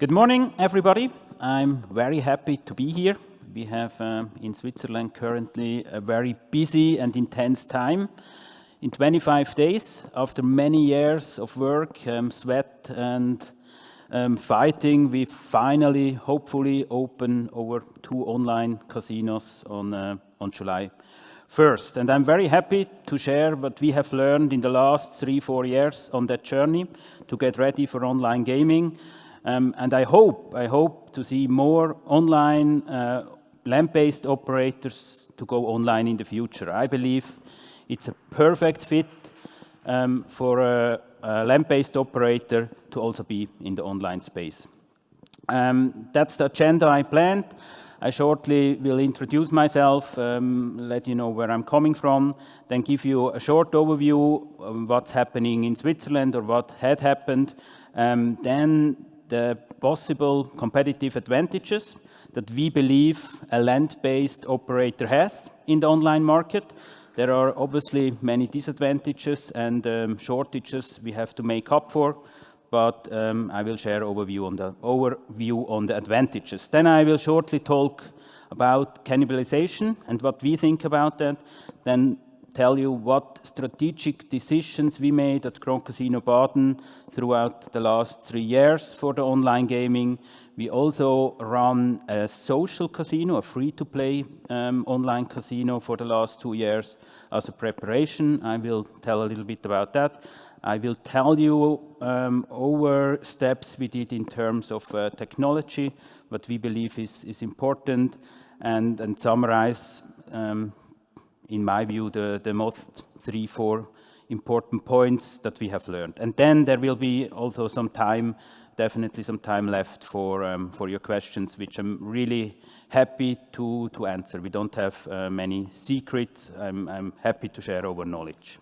Good morning, everybody. I'm very happy to be here. We have in Switzerland currently a very busy and intense time. In 25 days, after many years of work, sweat and fighting, we finally, hopefully, open our 2 online casinos on July 1st. And I'm very happy to share what we have learned in the last 3-4 years on that journey to get ready for online gaming. And I hope to see more online land-based operators to go online in the future. I believe it's a perfect fit for a land-based operator to also be in the online space. That's the agenda I planned. I shortly will introduce myself, let you know where I'm coming from, then give you a short overview of what's happening in Switzerland or what had happened, then the possible competitive advantages that we believe a land-based operator has in the online market. There are obviously many disadvantages and shortages we have to make up for, but I will share overview on the advantages. Then I will shortly talk about cannibalization and what we think about that. Then tell you what strategic decisions we made at Grand Casino Baden throughout the last 3 years for the online gaming. We also run a social casino, a free-to-play online casino for the last 2 years as a preparation. I will tell a little bit about that. I will tell you our steps we did in terms of technology, what we believe is important, and summarize in my view, the most 3-4 important points that we have learned. And then there will be also some time, definitely some time left for your questions, which I'm really happy to answer. We don't have many secrets. I'm happy to share our knowledge.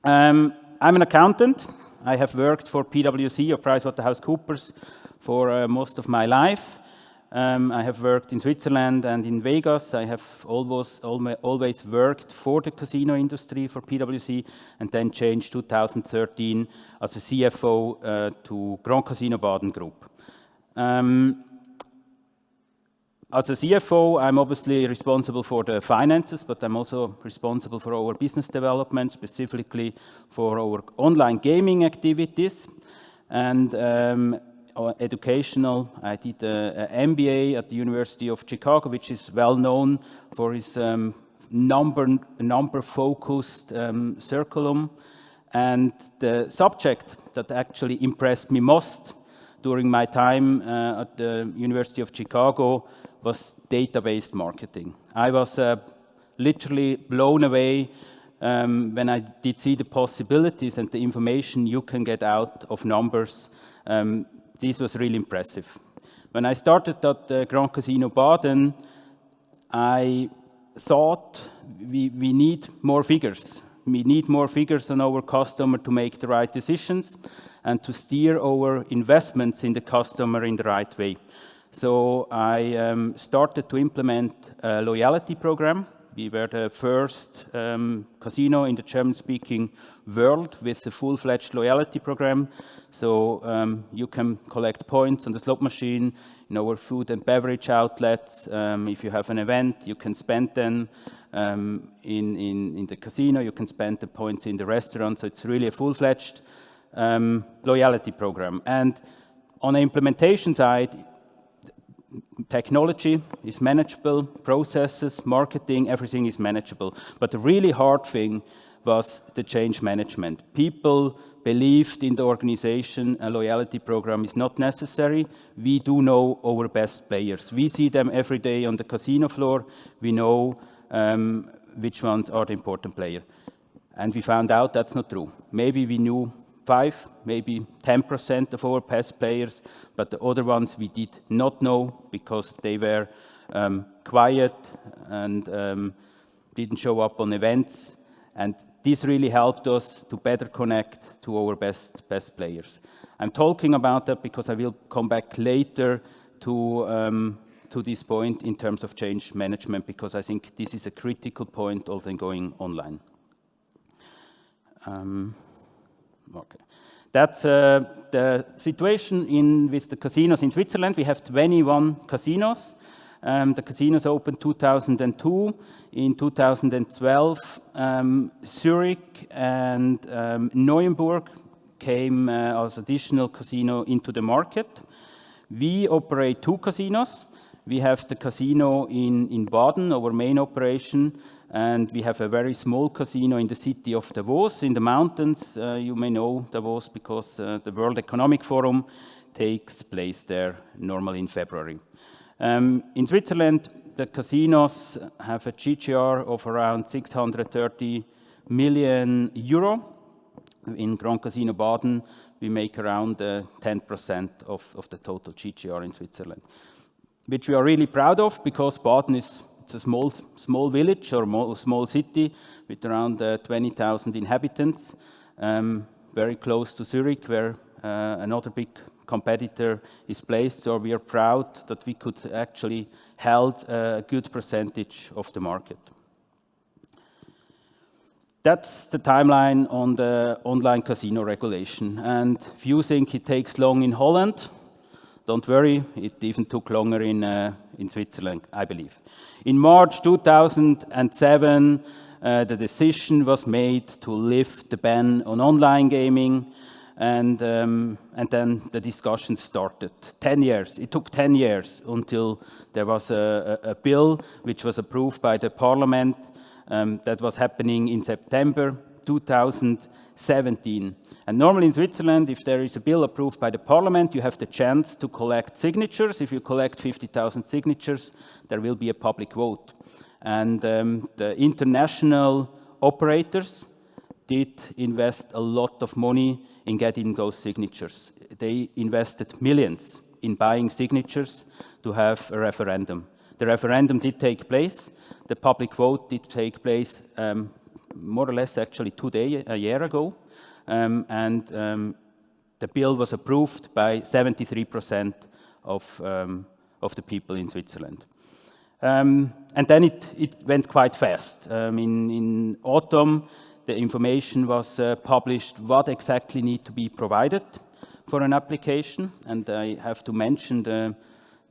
I'm an accountant. I have worked for PwC or PricewaterhouseCoopers for most of my life. I have worked in Switzerland and in Vegas. I have always worked for the casino industry for PwC, and then changed 2013 as a CFO to Grand Casino Baden Group. As a CFO, I'm obviously responsible for the finances, but I'm also responsible for our business development, specifically for our online gaming activities. And educational, I did an MBA at the University of Chicago, which is well known for its number-focused curriculum. And the subject that actually impressed me most during my time at the University of Chicago was database marketing. I was literally blown away when I did see the possibilities and the information you can get out of numbers. This was really impressive. When I started at Grand Casino Baden, I thought we need more figures. We need more figures on our customer to make the right decisions and to steer our investments in the customer in the right way. So I started to implement a loyalty program. We were the first casino in the German-speaking world with a full-fledged loyalty program. So you can collect points on the slot machine, in our food and beverage outlets. If you have an event, you can spend them in the casino. You can spend the points in the restaurant. So it's really a full-fledged loyalty program. And on the implementation side, technology is manageable, processes, marketing, everything is manageable. But the really hard thing was the change management. People believed in the organization a loyalty program is not necessary. We do know our best players. We see them every day on the casino floor. We know which ones are the important players. And we found out that's not true. Maybe we knew 5, maybe 10% of our best players, but the other ones we did not know because they were quiet and didn't show up on events. And this really helped us to better connect to our best players. I'm talking about that because I will come back later to this point in terms of change management, because I think this is a critical point also in going online. Okay. That's the situation with the casinos in Switzerland. We have 21 casinos. The casinos opened 2002. In 2012, Zurich and Neuenburg came as additional casino into the market. We operate 2 casinos. We have the casino in Baden, our main operation, and we have a very small casino in the city of Davos, in the mountains. You may know Davos because the World Economic Forum takes place there normally in February. In Switzerland, the casinos have a GGR of around 630 million euro. In Grand Casino Baden, we make around 10% of the total GGR in Switzerland, which we are really proud of because Baden it's a small village or small city with around 20,000 inhabitants, very close to Zurich, where another big competitor is placed. So we are proud that we could actually held a good percentage of the market. That's the timeline on the online casino regulation. And if you think it takes long in Holland, don't worry, it even took longer in Switzerland, I believe. In March 2007, the decision was made to lift the ban on online gaming, and then the discussion started. 10 years. It took 10 years until there was a bill which was approved by the parliament. That was happening in September 2017. And normally in Switzerland, if there is a bill approved by the parliament, you have the chance to collect signatures. If you collect 50,000 signatures, there will be a public vote. And the international operators did invest a lot of money in getting those signatures. They invested millions in buying signatures to have a referendum. The referendum did take place. The public vote did take place more or less actually a year ago. The bill was approved by 73% of the people in Switzerland. And then it went quite fast. In autumn, the information was published what exactly need to be provided for an application. And I have to mention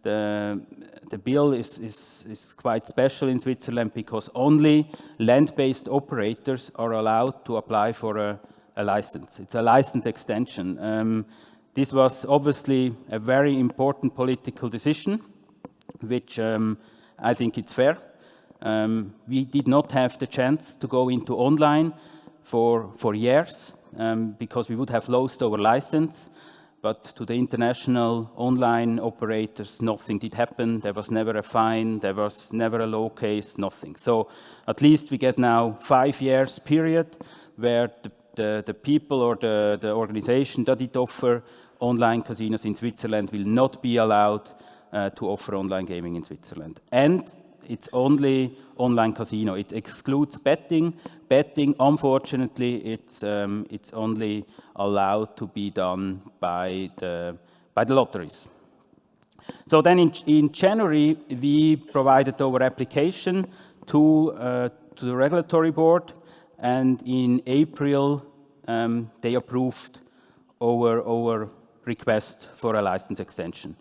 the bill is quite special in Switzerland because only land-based operators are allowed to apply for a license. It's a license extension. This was obviously a very important political decision, which I think it's fair. We did not have the chance to go into online for years because we would have lost our license. But to the international online operators, nothing did happen. There was never a fine. There was never a law case, nothing. So at least we get now 5 years period where the people or the organization that it offer online casinos in Switzerland will not be allowed to offer online gaming in Switzerland. And it's only online casino. It excludes betting. Betting, unfortunately, it's only allowed to be done by the lotteries. So then in January, we provided our application to the regulatory board, and in April, they approved our request for a license extension.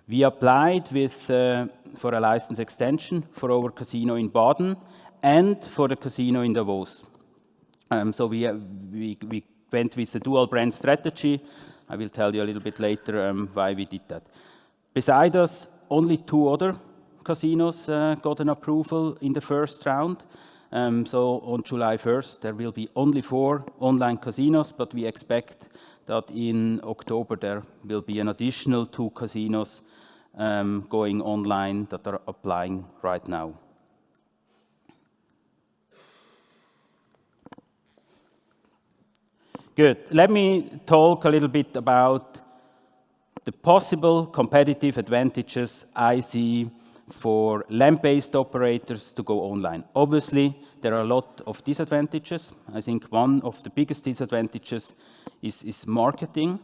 We applied for a license extension for our casino in Baden and for the casino in Davos. So we went with the dual brand strategy. I will tell you a little bit later why we did that. Besides us, only 2 other casinos got an approval in the first round. So on July 1st, there will be only 4 online casinos, but we expect that in October there will be an additional 2 casinos going online that are applying right now. Good. Let me talk a little bit about the possible competitive advantages I see for land-based operators to go online. Obviously, there are a lot of disadvantages. I think one of the biggest disadvantages is marketing,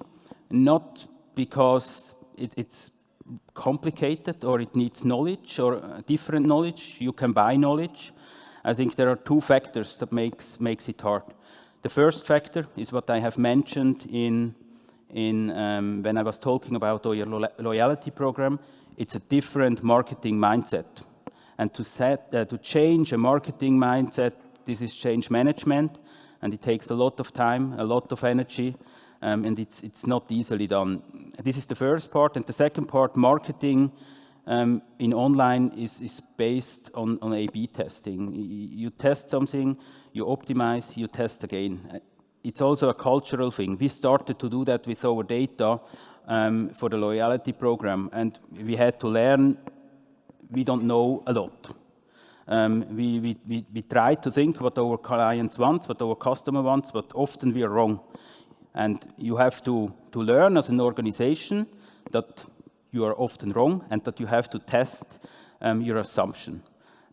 not because it's complicated or it needs knowledge or different knowledge. You can buy knowledge. I think there are 2 factors that makes it hard. The first factor is what I have mentioned in when I was talking about our loyalty program, it's a different marketing mindset. And to change a marketing mindset, this is change management, and it takes a lot of time, a lot of energy, and it's not easily done. This is the first part, and the second part, marketing in online is based on A/B testing. You test something, you optimize, you test again. It's also a cultural thing. We started to do that with our data for the loyalty program, and we had to learn we don't know a lot. We try to think what our clients want, what our customer wants, but often we are wrong. And you have to learn as an organization that you are often wrong and that you have to test your assumption.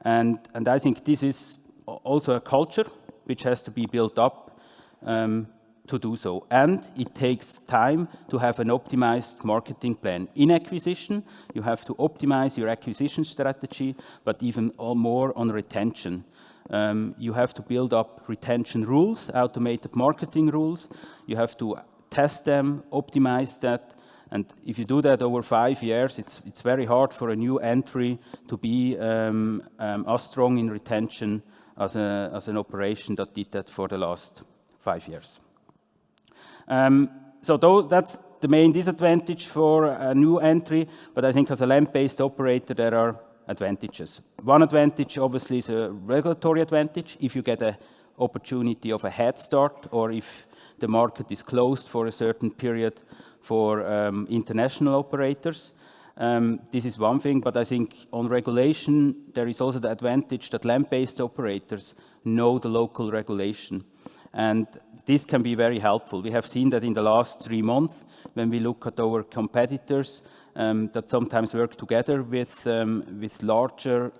And I think this is also a culture which has to be built up to do so. And it takes time to have an optimized marketing plan. In acquisition, you have to optimize your acquisition strategy, but even more on retention. You have to build up retention rules, automated marketing rules. You have to test them, optimize that. And if you do that over 5 years, it's very hard for a new entry to be as strong in retention as an operation that did that for the last 5 years. So that's the main disadvantage for a new entry, but I think as a land-based operator, there are advantages. One advantage, obviously, is a regulatory advantage. If you get an opportunity of a head start, or if the market is closed for a certain period for international operators, this is one thing, but I think on regulation, there is also the advantage that land-based operators know the local regulation. And this can be very helpful. We have seen that in the last 3 months, when we look at our competitors that sometimes work together with larger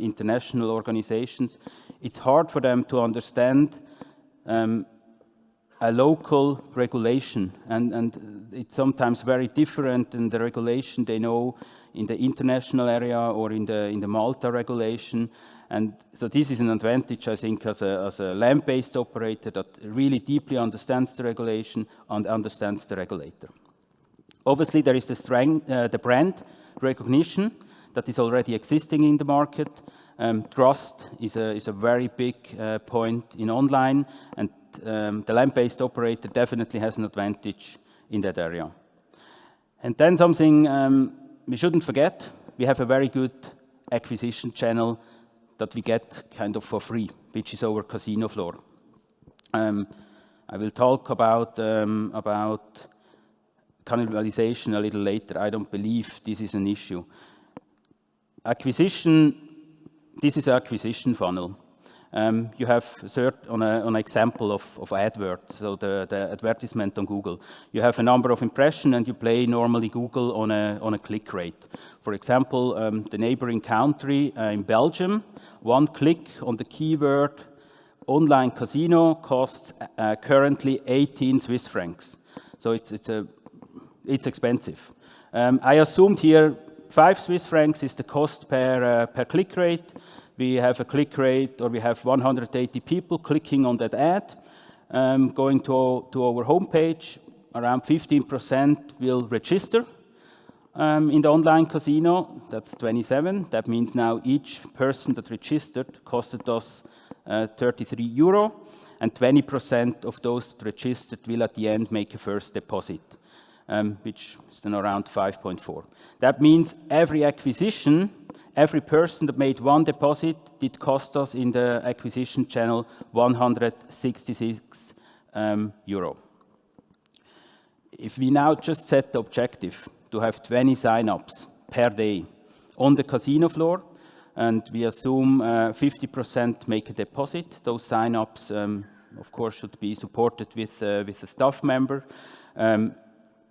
international organizations, it's hard for them to understand a local regulation, and it's sometimes very different than the regulation they know in the international area or in the Malta regulation. And so this is an advantage, I think, as a land-based operator that really deeply understands the regulation and understands the regulator. Obviously, there is the brand recognition that is already existing in the market. Trust is a very big point in online, and the land-based operator definitely has an advantage in that area. And then something we shouldn't forget, we have a very good acquisition channel that we get kind of for free, which is our casino floor. I will talk about cannibalization a little later. I don't believe this is an issue. Acquisition, this is an acquisition funnel. You have on an example of AdWords, so the advertisement on Google. You have a number of impressions and you play normally Google on a click rate. For example, the neighboring country in Belgium, 1 click on the keyword online casino costs currently 18 Swiss francs. So it's expensive. I assumed here 5 Swiss francs is the cost per click rate. We have a click rate, or we have 180 people clicking on that ad. Going to our homepage, around 15% will register in the online casino. That's 27. That means now each person that registered costed us 33 euro, and 20% of those that registered will at the end make a first deposit, which is then around 5.4. That means every acquisition, every person that made 1 deposit did cost us in the acquisition channel 166 euro. If we now just set the objective to have 20 sign-ups per day on the casino floor, and we assume 50% make a deposit, those sign-ups, of course, should be supported with a staff member.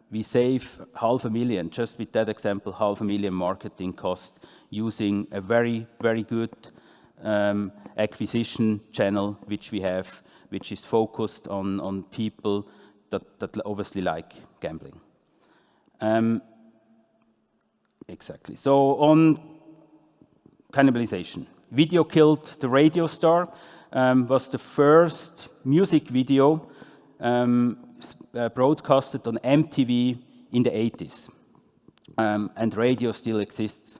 We save 500,000, just with that example, 500,000 marketing cost using a very, very good acquisition channel which we have, which is focused on people that obviously like gambling. Exactly. So on cannibalization, Video Killed the Radio Star was the first music video broadcasted on MTV in the 80s, and radio still exists.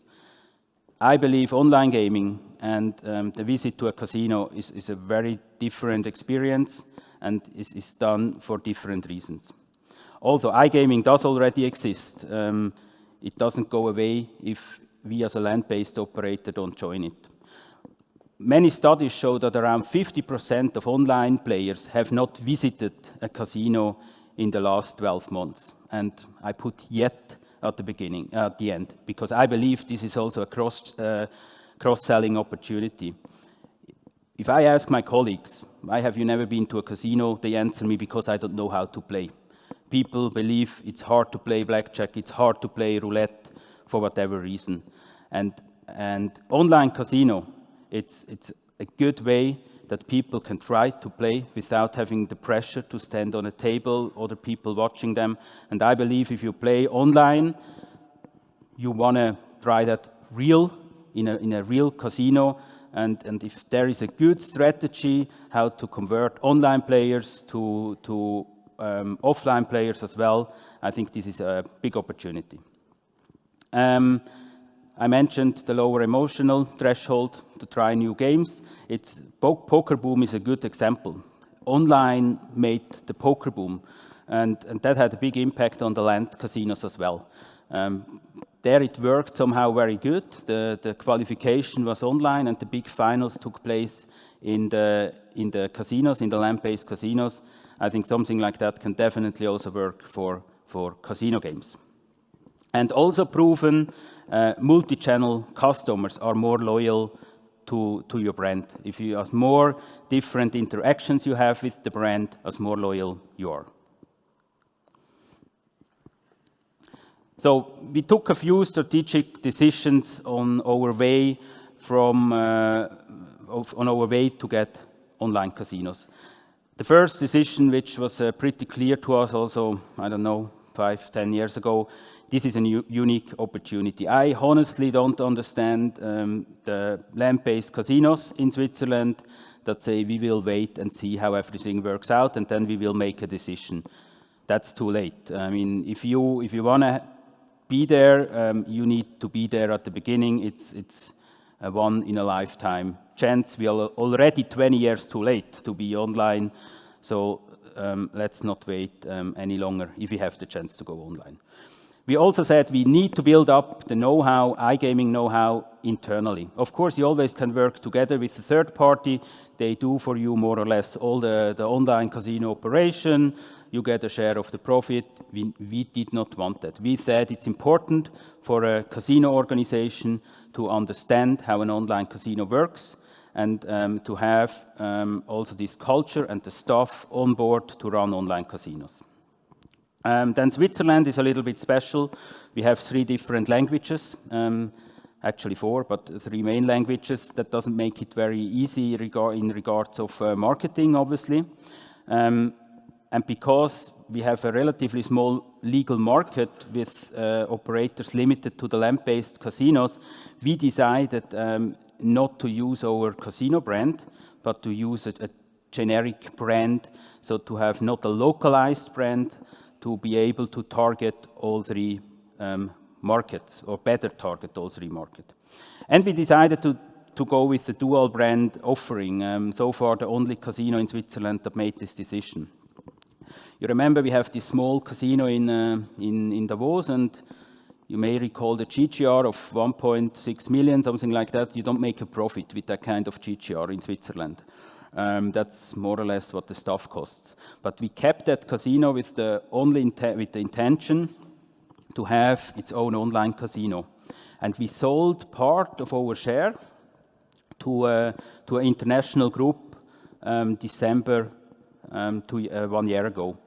I believe online gaming and the visit to a casino is a very different experience and is done for different reasons. Although iGaming does already exist, it doesn't go away if we as a land-based operator don't join it. Many studies show that around 50% of online players have not visited a casino in the last 12 months. And I put yet at the end, because I believe this is also a cross-selling opportunity. If I ask my colleagues, why have you never been to a casino? They answer me, because I don't know how to play. People believe it's hard to play blackjack, it's hard to play roulette for whatever reason. And online casino, it's a good way that people can try to play without having the pressure to stand on a table, other people watching them. And I believe if you play online, you want to try that in a real casino. And if there is a good strategy how to convert online players to offline players as well, I think this is a big opportunity. I mentioned the lower emotional threshold to try new games. Poker boom is a good example. Online made the poker boom, and that had a big impact on the land casinos as well. There it worked somehow very good. The qualification was online, and the big finals took place in the casinos, in the land-based casinos. I think something like that can definitely also work for casino games. And also proven, multi-channel customers are more loyal to your brand. If you have more different interactions you have with the brand, as more loyal you are. So we took a few strategic decisions on our way to get online casinos. The first decision, which was pretty clear to us also, 5-10 years ago, this is a unique opportunity. I honestly don't understand the land-based casinos in Switzerland that say we will wait and see how everything works out and then we will make a decision. That's too late. I mean, if you want to be there, you need to be there at the beginning. It's a one-in-a-lifetime chance. We are already 20 years too late to be online, so let's not wait any longer if we have the chance to go online. We also said we need to build up the know-how, iGaming know-how, internally. Of course, you always can work together with a third party. They do for you more or less all the online casino operation. You get a share of the profit. We did not want that. We said it's important for a casino organization to understand how an online casino works and to have also this culture and the staff on board to run online casinos. Then Switzerland is a little bit special. We have 3 different languages, actually 4, but 3 main languages. That doesn't make it very easy in regards of marketing, obviously. And because we have a relatively small legal market with operators limited to the land-based casinos, we decided not to use our casino brand, but to use a generic brand, so to have not a localized brand, to be able to target all 3 markets, or better target all 3 markets. And we decided to go with the dual brand offering, so far the only casino in Switzerland that made this decision. You remember we have this small casino in Davos, and you may recall the GGR of 1.6 million, something like that. You don't make a profit with that kind of GGR in Switzerland. That's more or less what the staff costs. But we kept that casino with the intention to have its own online casino. And we sold part of our share to an international group December 1 year ago.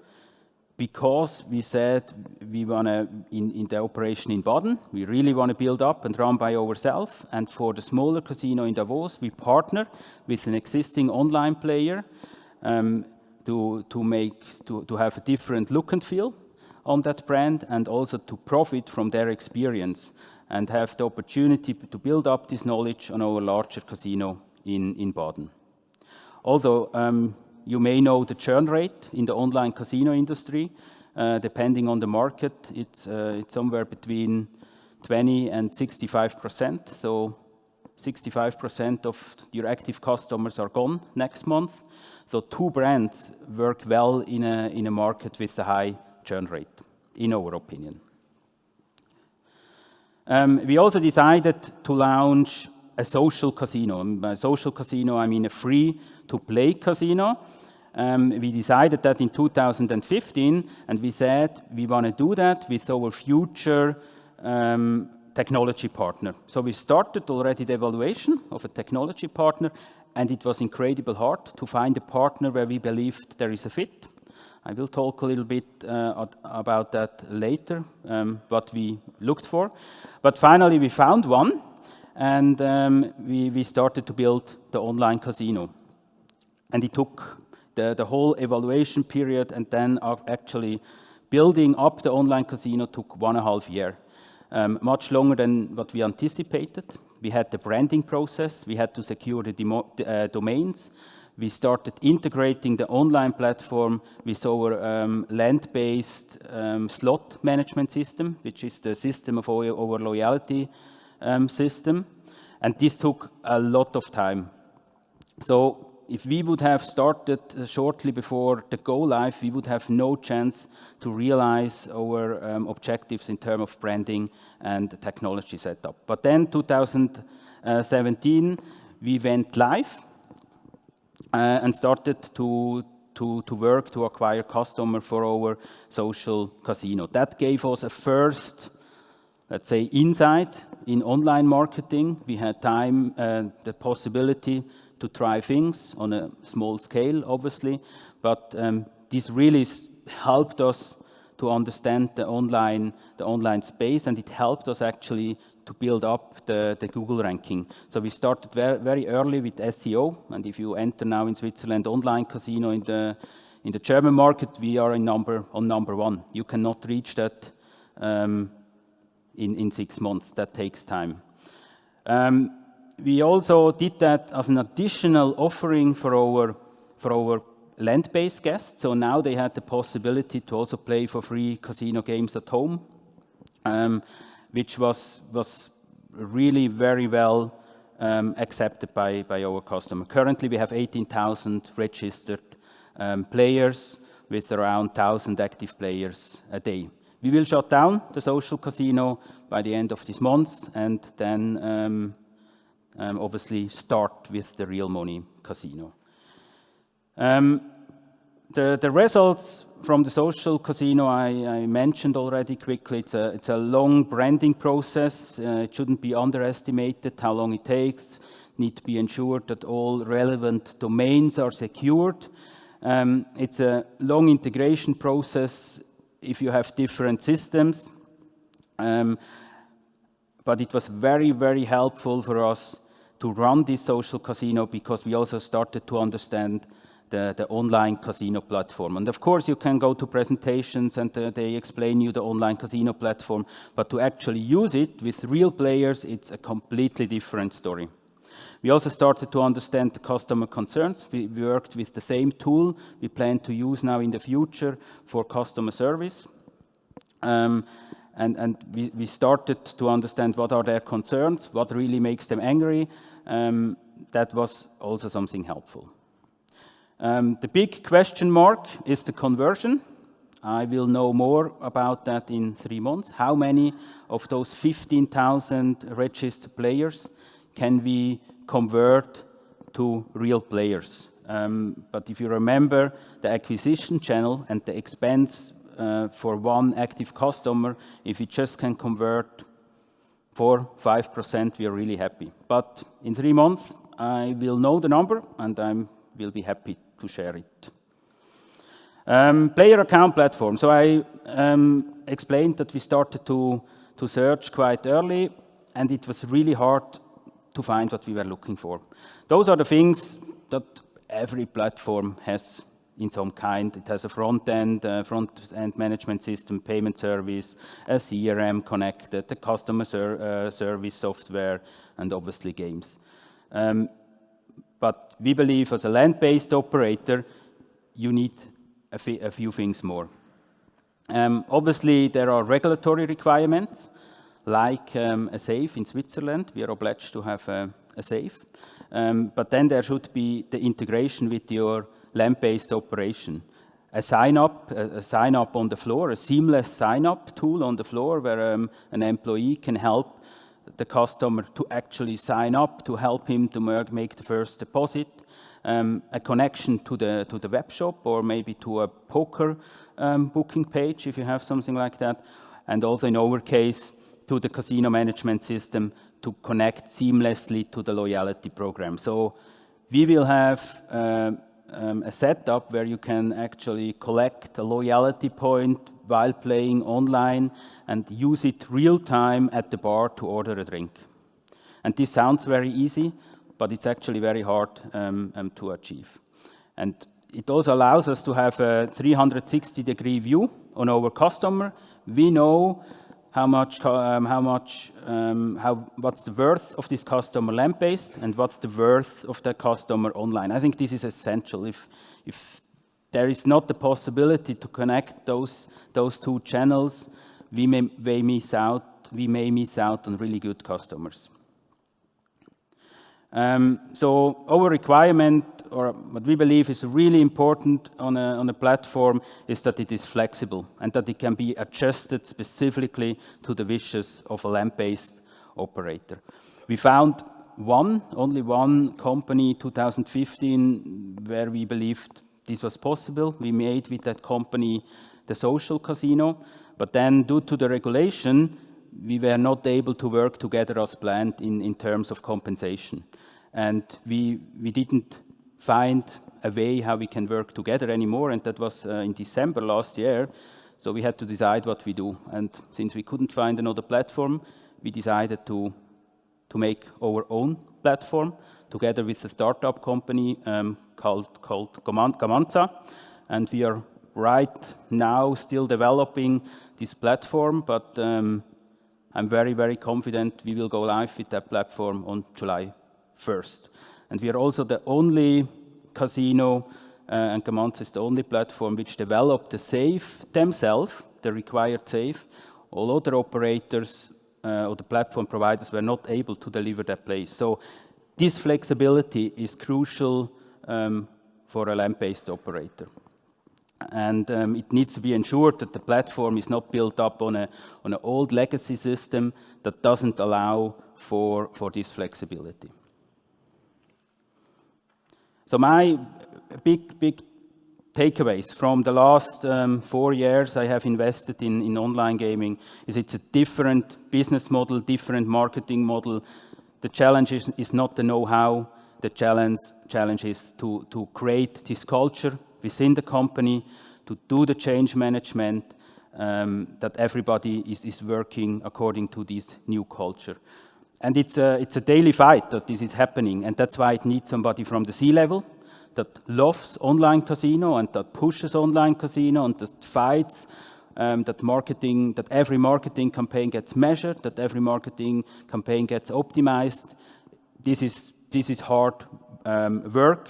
Because we said we want to, in the operation in Baden, we really want to build up and run by ourselves. And for the smaller casino in Davos, we partner with an existing online player to have a different look and feel on that brand, and also to profit from their experience and have the opportunity to build up this knowledge on our larger casino in Baden. Although You may know the churn rate in the online casino industry. Depending on the market, it's somewhere between 20 and 65%. So 65% of your active customers are gone next month. So two brands work well in a market with a high churn rate, in our opinion. We also decided to launch a social casino. By social casino, I mean a free-to-play casino. We decided that in 2015, and we said we want to do that with our future technology partner. So we started already the evaluation of a technology partner, and it was incredibly hard to find a partner where we believed there is a fit. I will talk a little bit about that later, what we looked for. But finally, we found one, and we started to build the online casino. And it took the whole evaluation period, and then actually building up the online casino took 1.5 years. Much longer than what we anticipated. We had the branding process, we had to secure the domains. We started integrating the online platform with our land-based slot management system, which is the system of our loyalty system. And this took a lot of time. So if we would have started shortly before the go live, we would have no chance to realize our objectives in terms of branding and technology setup. But then 2017, we went live and started to work to acquire customer for our social casino. That gave us a first, let's say, insight in online marketing. We had time and the possibility to try things on a small scale, obviously, but this really helped us to understand the online space, and it helped us actually to build up the Google ranking. So we started very early with SEO, and if you enter now in Switzerland online casino in the German market, we are on number 1. You cannot reach that in 6 months. That takes time. We also did that as an additional offering for our land-based guests. So now they had the possibility to also play for free casino games at home, which was really very well accepted by our customer. Currently, we have 18,000 registered players with around 1,000 active players a day. We will shut down the social casino by the end of this month, and then obviously start with the real money casino. The results from the social casino I mentioned already quickly. It's a long branding process. It shouldn't be underestimated how long it takes. Need to be ensured that all relevant domains are secured. It's a long integration process if you have different systems. But it was very, very helpful for us to run this social casino because we also started to understand the online casino platform. And of course, you can go to presentations and they explain you the online casino platform, but to actually use it with real players, it's a completely different story. We also started to understand the customer concerns. We worked with the same tool we plan to use now in the future for customer service. And we started to understand what are their concerns, what really makes them angry. That was also something helpful. The big question mark is the conversion. I will know more about that in 3 months. How many of those 15,000 registered players can we convert to real players? But if you remember the acquisition channel and the expense for one active customer, if we just can convert 4-5%, we are really happy. But in 3 months, I will know the number and I will be happy to share it. Player account platform. So I explained that we started to search quite early, and it was really hard to find what we were looking for. Those are the things that every platform has in some kind. It has a front-end management system, payment service, a CRM connected, the customer service software, and obviously games. But we believe as a land-based operator, you need a few things more. Obviously, there are regulatory requirements, like a SAFe in Switzerland. We are obliged to have a SAFe. But then there should be the integration with your LAMP-based operation. A sign-up on the floor, a seamless sign-up tool on the floor where an employee can help the customer to actually sign up, to help him to make the first deposit, a connection to the web shop or maybe to a poker booking page if you have something like that, and also in our case to the casino management system to connect seamlessly to the loyalty program. So we will have a setup where you can actually collect a loyalty point while playing online and use it real time at the bar to order a drink. And this sounds very easy, but it's actually very hard to achieve. And it also allows us to have a 360-degree view on our customer. We know what's the worth of this customer LAMP-based and what's the worth of the customer online. I think this is essential. If there is not the possibility to connect those two channels, we may miss out on really good customers. So our requirement, or what we believe is really important on a platform, is that it is flexible and that it can be adjusted specifically to the wishes of a LAMP-based operator. We found only one company, 2015, where we believed this was possible. We made with that company the social casino, but then due to the regulation, we were not able to work together as planned in terms of compensation. And we didn't find a way how we can work together anymore, and that was in December last year. So we had to decide what we do. And since we couldn't find another platform, we decided to make our own platform together with a startup company called Gamanza. And we are right now still developing this platform, but I'm very, very confident we will go live with that platform on July 1st. And we are also the only casino, and Gamanza is the only platform which developed the SAFe themselves, the required SAFe. All other operators or the platform providers were not able to deliver that place. So this flexibility is crucial for a LAMP-based operator. And it needs to be ensured that the platform is not built up on an old legacy system that doesn't allow for this flexibility. So my big takeaways from the last 4 years I have invested in online gaming is it's a different business model, different marketing model. The challenge is not the know-how. The challenge is to create this culture within the company, to do the change management, that everybody is working according to this new culture. And it's a daily fight that this is happening, and that's why it needs somebody from the C-level that loves online casino and that pushes online casino and that fights that every marketing campaign gets measured, that every marketing campaign gets optimized. This is hard work,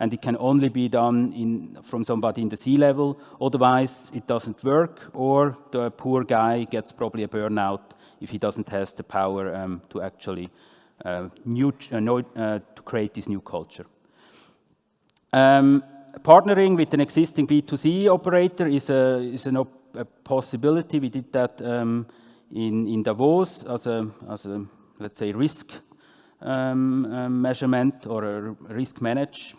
and it can only be done from somebody in the C-level. Otherwise, it doesn't work, or the poor guy gets probably a burnout if he doesn't have the power to actually to create this new culture. Partnering with an existing B2C operator is a possibility. We did that in Davos as a let's say risk measurement or a risk manage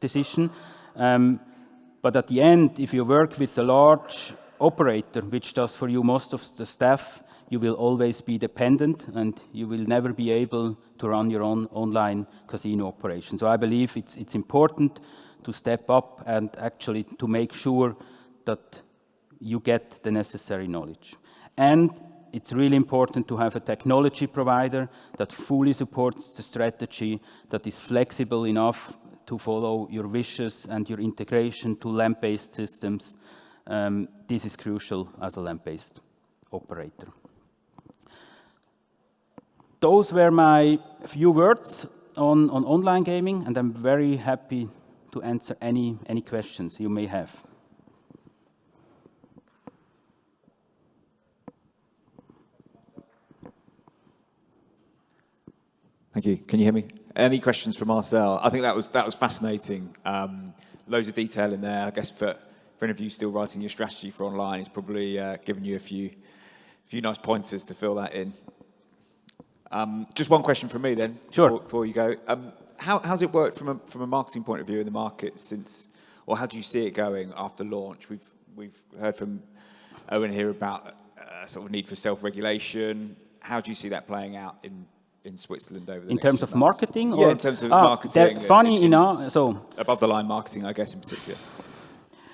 decision. But at the end, if you work with a large operator, which does for you most of the stuff, you will always be dependent and you will never be able to run your own online casino operation. So I believe it's important to step up and actually to make sure that you get the necessary knowledge. And it's really important to have a technology provider that fully supports the strategy, that is flexible enough to follow your wishes and your integration to LAMP-based systems. This is crucial as a LAMP-based operator. Those were my few words on online gaming, and I'm very happy to answer any questions you may have. Thank you. Can you hear me? Any questions from Marcel? I think that was fascinating. Loads of detail in there. I guess for any of you still writing your strategy for online, it's probably given you a few nice pointers to fill that in. Just one question from me then. Sure. Before you go. How's it worked from a marketing point of view in the market or how do you see it going after launch? We've heard from Owen here about sort of need for self-regulation. How do you see that playing out in Switzerland over the next few months? In terms of marketing? Yeah, in terms of marketing. Funny enough, so... Above the line marketing, I guess, in particular.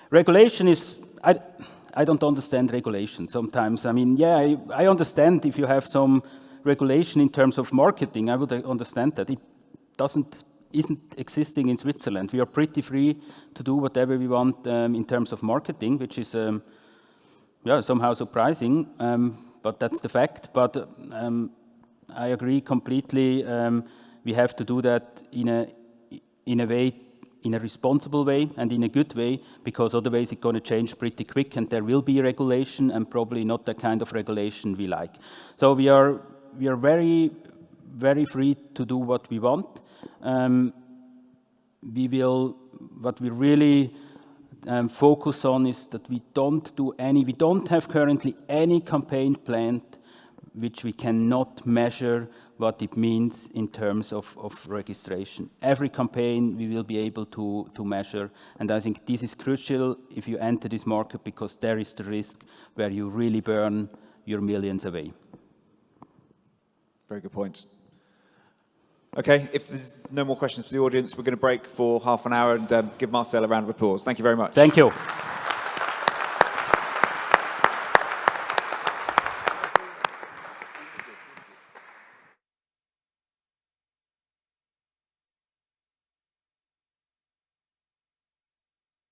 Regulation is... I don't understand regulation sometimes. I mean, yeah, I understand if you have some regulation in terms of marketing, I would understand that. It isn't existing in Switzerland. We are pretty free to do whatever we want in terms of marketing, which is somehow surprising, but that's the fact. But I agree completely. We have to do that in a way, in a responsible way and in a good way, because otherwise it's going to change pretty quick and there will be regulation and probably not the kind of regulation we like. So we are very, very free to do what we want. What we really focus on is that we don't have currently any campaign planned which we cannot measure what it means in terms of registration. Every campaign we will be able to measure, and I think this is crucial if you enter this market, because there is the risk where you really burn your millions away. Very good points. Okay, if there's no more questions from the audience, we're going to break for half an hour and give Marcel a round of applause. Thank you very much. Thank you.